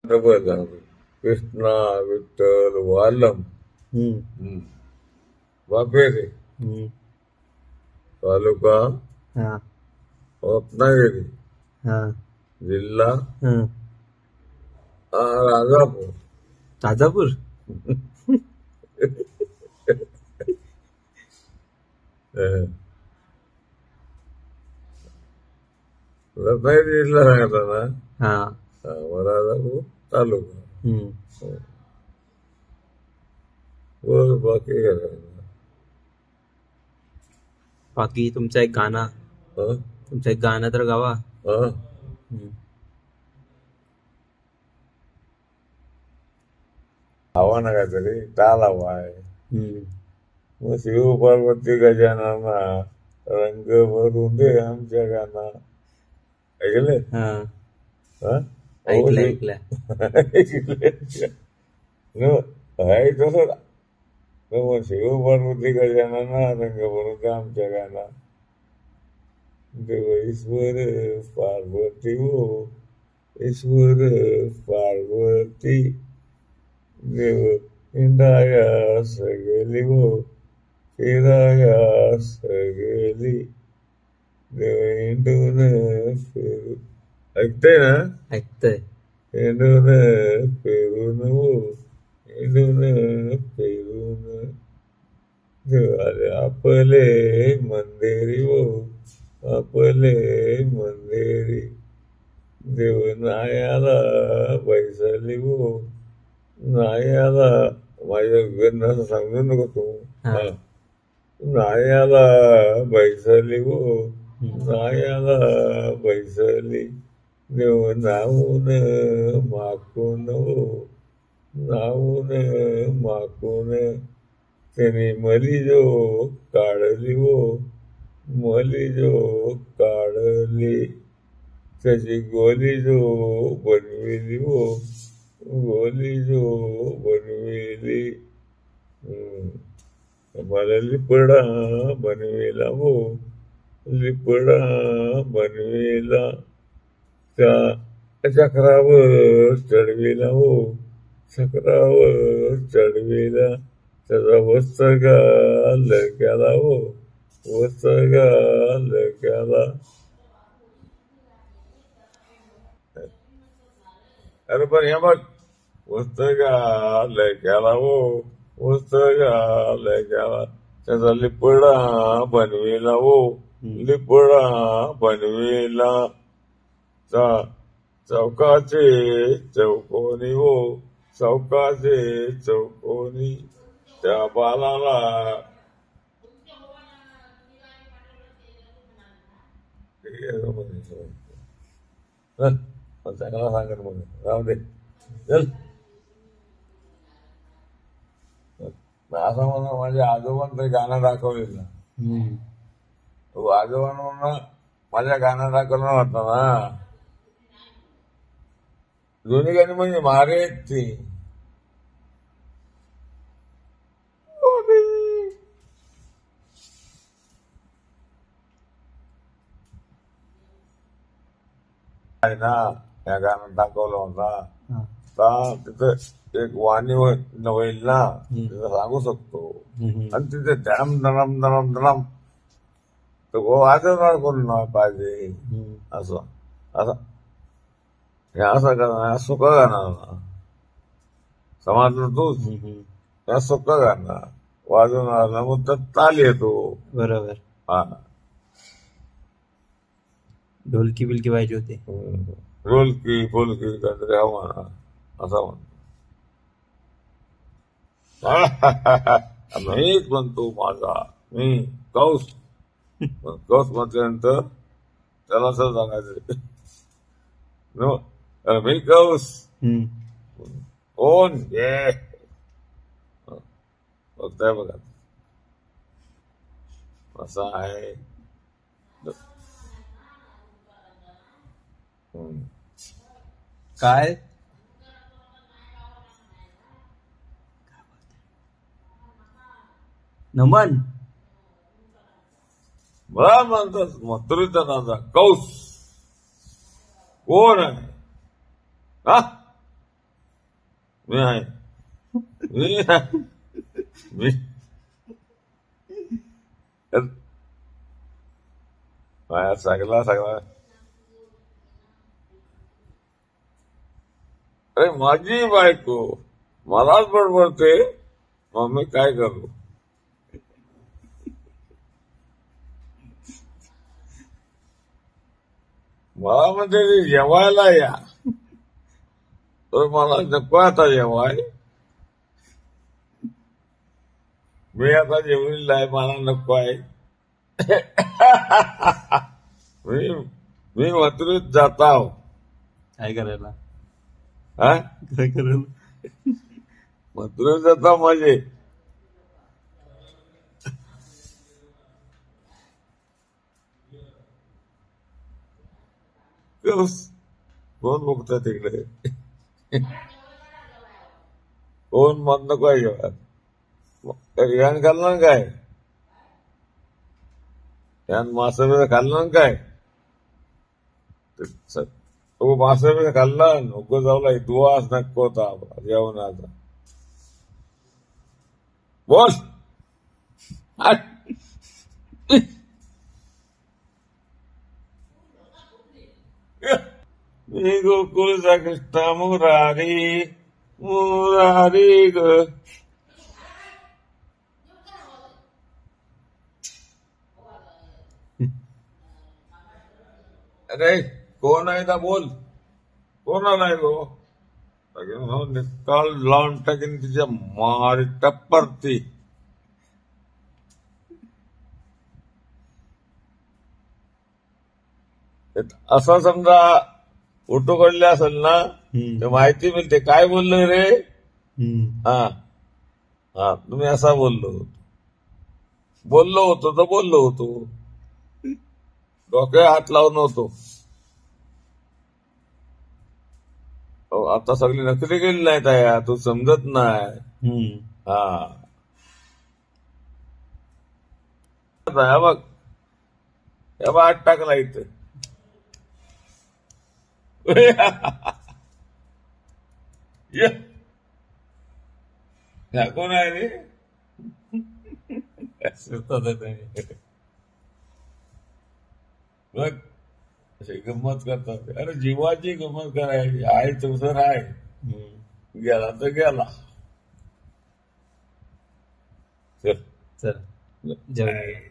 Double सांगतो. कृष्णा विठ्ठल वालम वापेरे तालुका रत्नागिरी जिल्हा राजापूर. राजापूर. रत्नागिरी जिल्हा सांगितला ना. राजापूर तालुका. बोल बाकी काय सांगितलं. बाकी तुमचा एक गाणं तर गावा. हवा ना काहीतरी टाल हवा आहे. मग शिव पार्वती गजानना रंग भरून दे आमच्या गाना. ऐकले? ऐकलं. आहे तसं. मग शिव पार्वती गजानना रंग भरून दे आमच्या गाना. देव ईश्वर पार्वती हो ईश्वर पार्वती देव इंदाया सगळी हो फिराया सगळी देव इंडून फिरू. ऐकतंय ना? ऐकतंय. इंडून फिरून हो इंडून फिरून देव आले आपले मंदिरी हो आपले मंदिरी देव नायाला बैसली हो नायाला. माझ्या गणना सांगू नको तू. नायाला बैसली हो नायाला बैसली देव नावून माकून हो नावून माकून त्याने मली जो काढली हो मली जो काढली त्याची गोली जो बनविली हो गोली जो बनविली. मला लिपडा बनविला हो लिपडा बनविला त्या चक्रावर चढविला हो चक्रावर चढविला त्याचा वस्त्रगाल केला हो वस्त्रगाल केला. अरे पण हे बघ वस्त्रगाल केला हो वस्त्रगाल केला त्याचा लिपडा बनविला हो लिपडा बनविला. चौकाचे चौकोनी हो चौकाचे चौकोनी त्या बालाला चांगला सांगत मग राहू दे चल. असं म्हणून माझ्या आजोबांना गाणं दाखवलेलं ना. तो आजोबांना माझ्या गाणं दाखवलं होतं ना. दोन्ही गाणी म्हणजे मारे ती आहे ना. या गाणं दाखवलं होता तर तिथं एक वाणी होईल ना तिथं सांगू शकतो. आणि तिथे धडम धडम धडम धडम तर वाजवणार कोण पाहिजे. असं असं हे असं गाणं सुका गाणं समजलं तूच. या सुका गाणं वाजवणार मग तर ताल येतो. बरोबर. हा ढोलकी बिलकी पाहिजे होते. ढोलकी फुलकी काहीतरी हवा असं म्हणतो. मीच म्हणतो माझा मी कौस कौस म्हटल्यानंतर त्याला असं सांगायचं मी कौस कोण ये बघताय बघा असं आहे. काय नमन मला म्हणतात मथुरीचा नाचा कौस कोण आहे. हा मी आहे. मी मी सगळा सगळा. अरे माझी बायको मलाच बडबडते, मग मी काय करू? मला म्हणते जेवायला या, तर मला नको आता जेवाय. मी आता जेवलेला आहे, मला नको आहे. मी मी मथुरेत जाता हो. काय करायला? हा, काय करायला? मथुरेत जाता माझे. कोण बघता तिकडे? कोण मत नको आहे जेवण? यान खाल्लं ना काय? यान मासा खाल्लं ना काय? तो मासा खाल्ला नको जाऊला दुवास नको होता जेवणाचा. बोल. मी गोकुळचा कृष्ण मुरारी मुरारी ग. अरे कोण आहे ना? बोल, कोणा नाही गो? निकाल लावून टाकीन तिच्या मारी टप्परती. असं समजा फोटो काढले असेल ना, तर माहिती मिळते काय बोललोय रे. हा हा, तुम्ही असा बोललो होतो तर बोललो होतो, डोक्यावर हात लावून होतो. आता सगळी नकली गेली नाहीत आहे, तू समजत नाही. हा बघ, या बा आठ टाकला इथं. कोण आहे रे? बघ अशी गंमत करतात. अरे जीवाची गंमत करायची आहे, तुझं आहे. गेला तर गेला. चल जेवण.